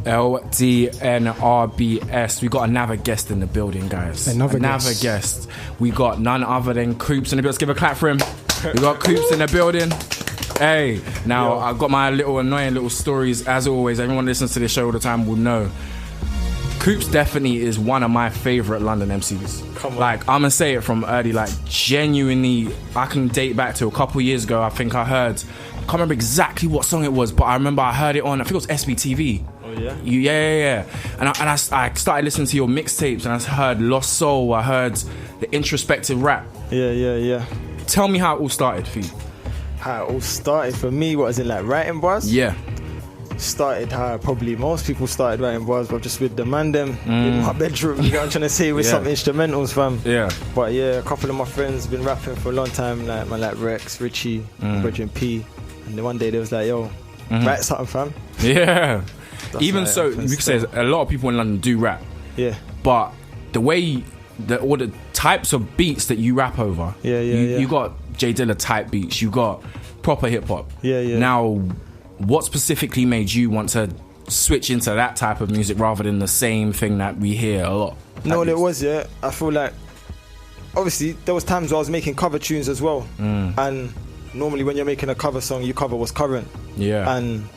LDNRBS. We got another guest in the building, guys. Another guest. We got none other than Coops in the building. Let's give a clap for him. We got Coops in the building. Hey, now I've got my little annoying little stories. As always, everyone listens to this show all the time will know. Coops definitely is one of my favourite London MCs. Come on. Like, I'm gonna say it from early, like, genuinely, I can date back to a couple years ago. I think I can't remember exactly what song it was, but I remember I heard it on, I think it was SBTV. Oh, yeah? Yeah. And I started listening to your mixtapes, and I heard Lost Soul, I heard the introspective rap. Yeah. Tell me how it all started for you. How it all started for me, what is it, like writing bars? Yeah. Started how probably most people started writing bars, but just with the man them in my bedroom, you know what I'm trying to say, with some instrumentals, fam. Yeah. But yeah, a couple of my friends been rapping for a long time, like Rex, Richie, Bridget P. And then one day they was like, yo, write something, fam. Yeah. Even so, you could say a lot of people in London do rap. Yeah. But the way, all the types of beats that you rap over, you got J Dilla type beats, you got proper hip hop. Yeah. Now, what specifically made you want to switch into that type of music rather than the same thing that we hear a lot? No, there was, I feel like, obviously, there was times where I was making cover tunes as well. And normally when you're making a cover song, you cover what's current. Yeah. And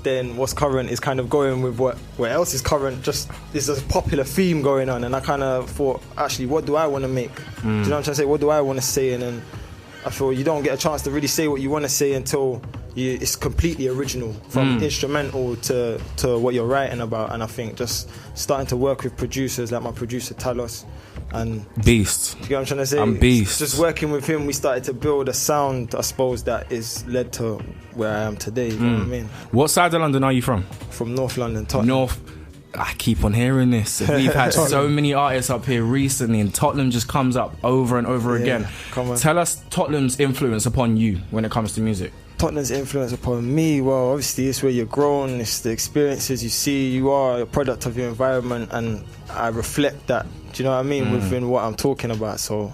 then what's current is kind of going with what else is current. Just, there's a popular theme going on. And I kind of thought, actually, what do I want to make? Do you know what I'm trying to say? What do I want to say? And then I feel you don't get a chance to really say what you want to say until it's completely original, from instrumental to what you're writing about. And I think just starting to work with producers like my producer Talos and Beast. Do you get what I'm trying to say? I'm Beast. Just working with him, we started to build a sound, I suppose, that is led to where I am today. You know what I mean? What side of London are you from? From North London, Tottenham. North. I keep on hearing this. We've had so many artists up here recently, and Tottenham just comes up over and over again. Come on. Tell us Tottenham's influence upon you when it comes to music. Tottenham's influence upon me, well, obviously it's where you're grown, it's the experiences you see, you are a product of your environment, and I reflect that, do you know what I mean, within what I'm talking about. So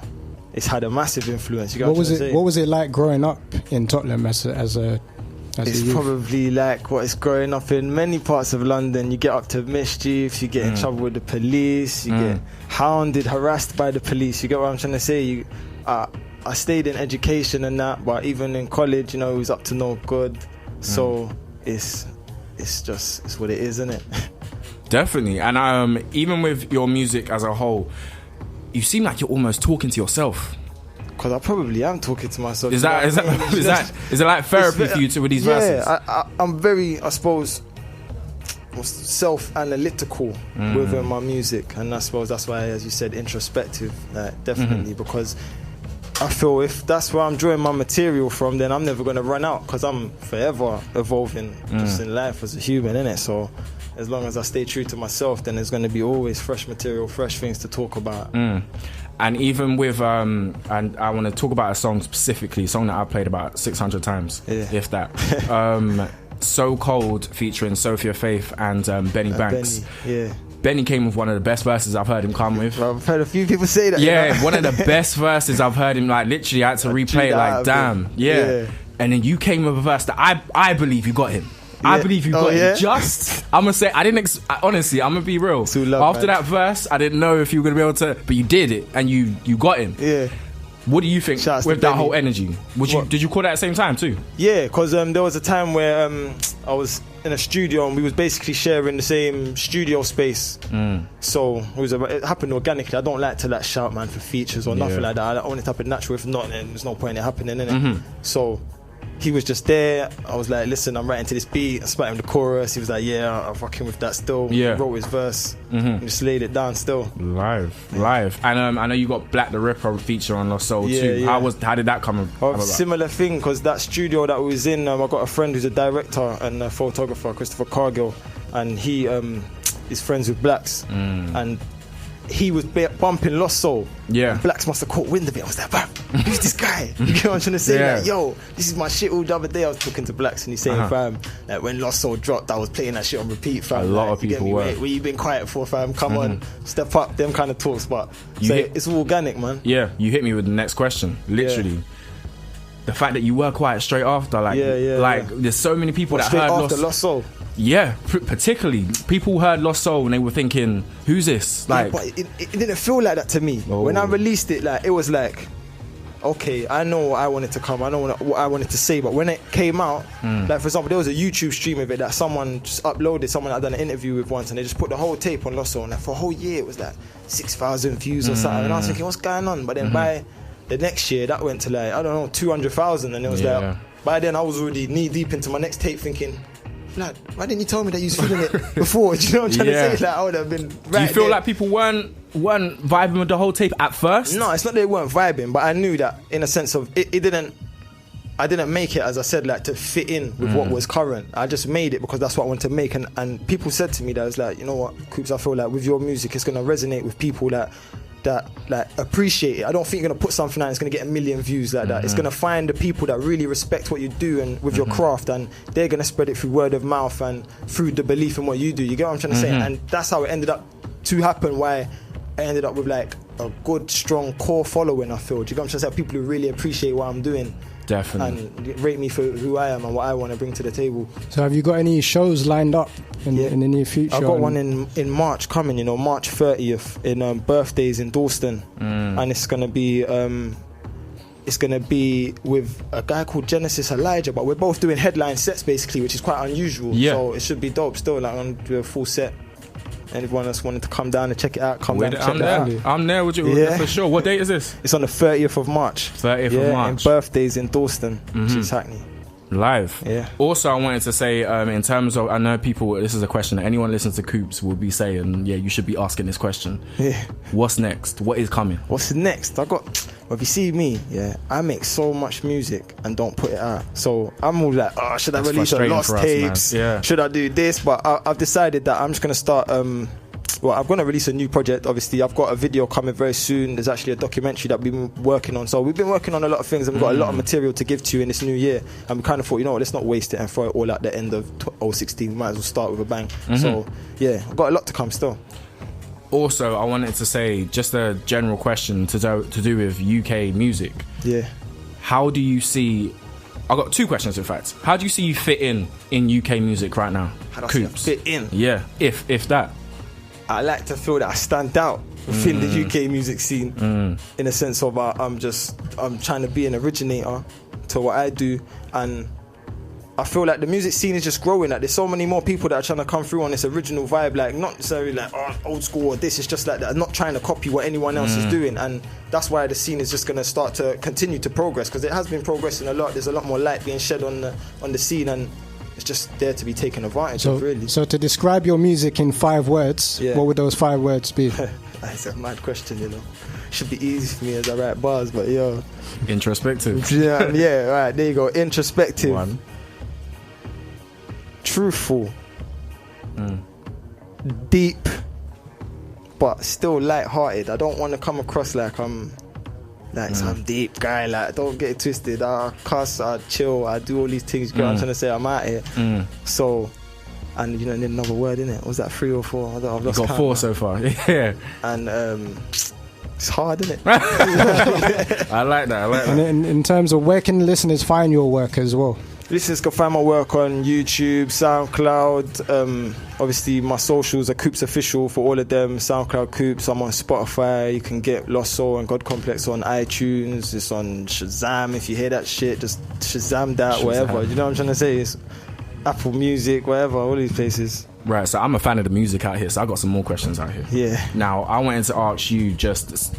it's had a massive influence. What was it like growing up in Tottenham as a It's probably like what is growing up in many parts of London. You get up to mischief, you get in trouble with the police, you get hounded, harassed by the police. You get what I'm trying to say? I stayed in education and that, but even in college, you know, it was up to no good. So it's what it is, isn't it? Definitely. And even with your music as a whole, you seem like you're almost talking to yourself. Because I probably am talking to myself. Is it like therapy for you with these verses? Yeah, I'm very, I suppose, self-analytical within my music, and I suppose that's why, as you said, introspective, definitely, because I feel if that's where I'm drawing my material from, then I'm never going to run out, because I'm forever evolving just in life as a human, innit? So as long as I stay true to myself, then there's going to be always fresh material, fresh things to talk about. And even with, and I want to talk about a song specifically, a song that I've played about 600 times, if that. So Cold featuring Sophia Faith and Benny Banks. Benny came with one of the best verses I've heard him come with. Well, I've heard a few people say that. Yeah, you know? One of the best verses I've heard him, like, literally I had to replay it, like, damn. Yeah. And then you came with a verse that I believe you got him. I believe you got him. Just, I'm going to say, honestly, I'm going to be real. After that verse, I didn't know if you were going to be able to, but you did it, and you got him. Yeah. What do you think with that whole energy? Did you call that at the same time too? Yeah, because there was a time where I was in a studio and we was basically sharing the same studio space. So it happened organically. I don't like to shout, man, for features or nothing like that. I want it to happen natural. If not, then there's no point in it happening, innit? So he was just there. I was like, listen, I'm writing to this beat. I spat him the chorus. He was like, yeah, I'm fucking with that still. Yeah. He wrote his verse and just laid it down still. Live. And I know you got Black the Ripper feature on Lost Soul too. Yeah. How did that come about? Similar thing, because that studio that we was in, I got a friend who's a director and a photographer, Christopher Cargill, and he is friends with Blacks. And he was bumping Lost Soul. Yeah. Blacks must have caught wind of it. I was like, bam, who's this guy? You get what I'm trying to say? Like, yo, this is my shit. All the other day I was talking to Blacks and he's saying, fam, like when Lost Soul dropped, I was playing that shit on repeat, fam. A lot of people were. Where you been quiet for, fam? Come on, step up, them kind of talks. But it's all organic, man. Yeah, you hit me with the next question, literally. The fact that you were quiet straight after, like, there's so many people that heard Lost Soul. Yeah, particularly people heard Lost Soul and they were thinking, "Who's this?" Like, but it didn't feel like that to me. When I released it, like it was like, okay, I know what I wanted to come, I know what I wanted to say, but when it came out, like for example, there was a YouTube stream of it that someone just uploaded, someone I'd done an interview with once, and they just put the whole tape on Lost Soul, and like for a whole year it was like 6,000 views or something, and I was thinking, what's going on? But then by the next year, that went to like, I don't know, 200,000, and it was like, by then I was already knee deep into my next tape thinking, Lad, why didn't you tell me that you was feeling it before? Do you know what I'm trying to say? Like, I would have been right. Do you feel there. like people weren't vibing with the whole tape at first? No, it's not that they weren't vibing, but I knew that in a sense of it didn't. I didn't make it, as I said, like to fit in with what was current. I just made it because that's what I wanted to make, and people said to me that it's like, you know what, Coops, I feel like with your music, it's gonna resonate with people that like appreciate it. I don't think you're gonna put something out that's gonna get 1 million views like that. It's gonna find the people that really respect what you do and with your craft, and they're gonna spread it through word of mouth and through the belief in what you do. You get what I'm trying to say? And that's how it ended up to happen. Why I ended up with like a good, strong core following. I feel. Do you get what I'm trying to say? People who really appreciate what I'm doing. Definitely. And rate me for who I am and what I want to bring to the table. So have you got any shows lined up in the near future? I've got one in March coming, March 30th in Birthdays in Dalston. And it's going to be with a guy called Genesis Elijah, but we're both doing headline sets basically, which is quite unusual. So it should be dope still, like I'm going to do a full set. Anyone else wanted to come down and check it out, come down and check it out. I'm there with you, for sure. What date is this? It's on the 30th of March. 30th of March. In Birthdays in Dalston, which is Hackney. Live. Yeah. Also, I wanted to say, in terms of, I know people, this is a question that anyone listens to Coops will be saying, yeah, you should be asking this question. Yeah. What's next? What is coming? What's next? If you see me, I make so much music and don't put it out. So I'm all like, should I release a Lost tapes? Should I do this? But I've decided that I'm just going to start, I'm going to release a new project. Obviously, I've got a video coming very soon. There's actually a documentary that we've been working on. So we've been working on a lot of things, and we've got a lot of material to give to you in this new year. And we kind of thought, you know what, let's not waste it and throw it all at the end of 2016. We might as well start with a bang. So, I've got a lot to come still. Also, I wanted to say just a general question to do with UK music. Yeah. How do you see... I've got two questions, in fact. How do you see you fit in UK music right now? How do I see I fit in? Yeah, if that. I like to feel that I stand out within the UK music scene in a sense of I'm trying to be an originator to what I do, and I feel like the music scene is just growing. Like there's so many more people that are trying to come through on this original vibe, like not necessarily like old school or this. It's just like that, not trying to copy what anyone else is doing, and that's why the scene is just going to start to continue to progress, because it has been progressing a lot. There's a lot more light being shed on the scene, and it's just there to be taken advantage of, really. So to describe your music in 5 words, what would those 5 words be? That's a mad question, Should be easy for me as I write bars, but introspective. Yeah, right, there you go. Introspective. 1. Truthful. Deep, but still light-hearted. I don't want to come across like I'm some deep guy. Like, don't get it twisted. I cuss, I chill, I do all these things. You know what I'm trying to say? I'm out here. So, and you need another word, innit? Was that 3 or 4? I've lost count. Got 4 so far. Yeah. And it's hard, isn't it? I like that. And in terms of where can listeners find your work as well? Listeners can find my work on YouTube, SoundCloud. Obviously, my socials are Coops Official for all of them. SoundCloud Coops. I'm on Spotify. You can get Lost Soul and God Complex on iTunes. It's on Shazam. If you hear that shit, just Shazam that, whatever. You know what I'm trying to say? It's Apple Music, whatever, all these places. Right, so I'm a fan of the music out here, so I got some more questions out here. Yeah. Now, I wanted to ask you just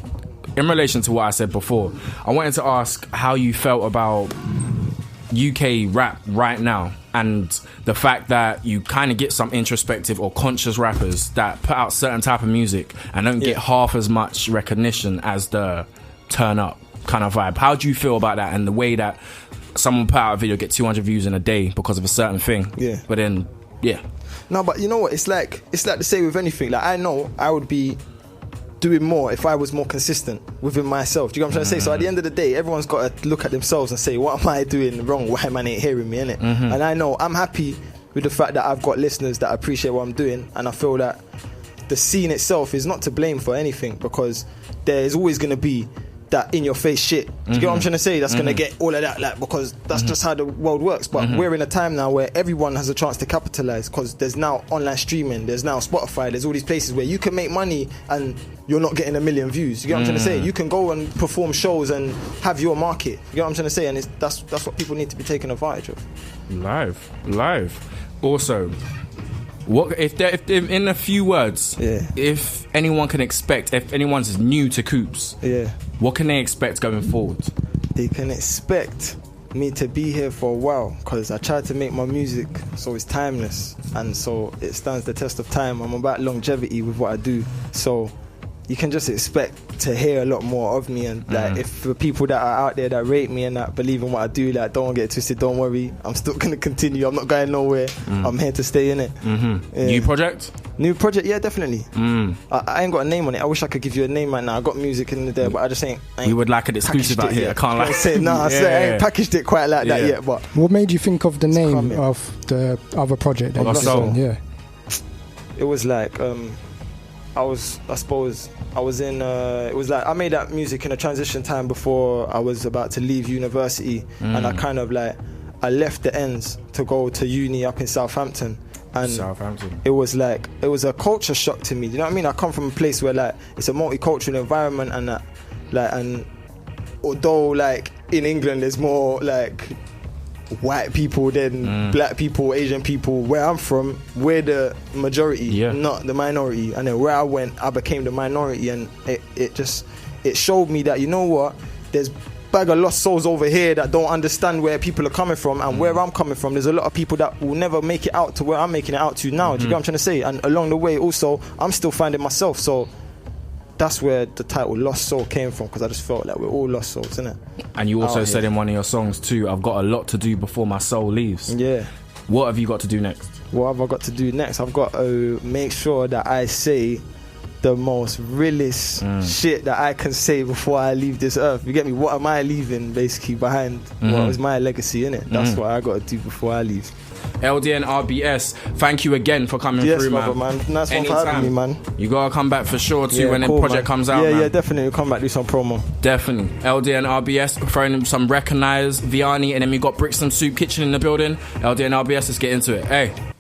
in relation to what I said before. I wanted to ask how you felt about UK rap right now, and the fact that you kind of get some introspective or conscious rappers that put out certain type of music and don't get half as much recognition as the turn up kind of vibe. How do you feel about that, and the way that someone put out a video, get 200 views in a day because of a certain thing, but then no, but you know what, it's like the same with anything. Like, I know I would be doing more if I was more consistent within myself. Do you know what I'm trying to say? So at the end of the day, everyone's got to look at themselves and say, what am I doing wrong? Why man ain't hearing me, innit? And I know I'm happy with the fact that I've got listeners that appreciate what I'm doing, and I feel that the scene itself is not to blame for anything, because there is always going to be that in your face shit. Do you get what I'm trying to say? That's gonna get all of that, like, because that's just how the world works. But we're in a time now where everyone has a chance to capitalize, because there's now online streaming, there's now Spotify, there's all these places where you can make money and you're not getting 1 million views. You get what I'm trying to say? You can go and perform shows and have your market. You get what I'm trying to say? And that's what people need to be taking advantage of. Live. Also, what if in a few words, if anyone can expect, if anyone's new to Coops, what can they expect going forward? They can expect me to be here for a while, because I try to make my music so it's timeless, and so it stands the test of time. I'm about longevity with what I do, so you can just expect to hear a lot more of me. And like, if the people that are out there that rate me and that believe in what I do, like, don't get twisted, don't worry, I'm still gonna continue. I'm not going nowhere. I'm here to stay in it. New project, yeah, definitely. I ain't got a name on it. I wish I could give you a name right now. I got music in there, but I just ain't. We would like an exclusive out here. I can't like say I ain't packaged it quite like that yet. But what made you think of the name of the other project? It was like it was like I made that music in a transition time before I was about to leave university, and I kind of like, I left the ends to go to uni up in Southampton. And it was a culture shock to me. You know what I mean? I come from a place where like it's a multicultural environment, and that, like, and although like in England there's more like white people than black people, Asian people, where I'm from, we're the majority, not the minority. And then where I went, I became the minority, and it showed me that, you know what, there's bag of lost souls over here that don't understand where people are coming from, and where I'm coming from, there's a lot of people that will never make it out to where I'm making it out to now. Do you get what I'm trying to say? And along the way also, I'm still finding myself. So that's where the title Lost Soul came from, because I just felt like we're all lost souls, innit? And you also said in one of your songs too, I've got a lot to do before my soul leaves. Yeah. What have you got to do next? What have I got to do next? I've got to make sure that I say the most realest shit that I can say before I leave this earth. You get me? What am I leaving basically behind? What is my legacy, innit? That's what I got to do before I leave. LDNRBS, thank you again for coming through, man. Nice one for having me, man. You gotta come back for sure too when the project comes out, man. Yeah, definitely. Come back, do some promo. Definitely. LDNRBS, throwing in some Recognize, Vianney, and then we got Bricks and Soup Kitchen in the building. LDNRBS, let's get into it. Hey.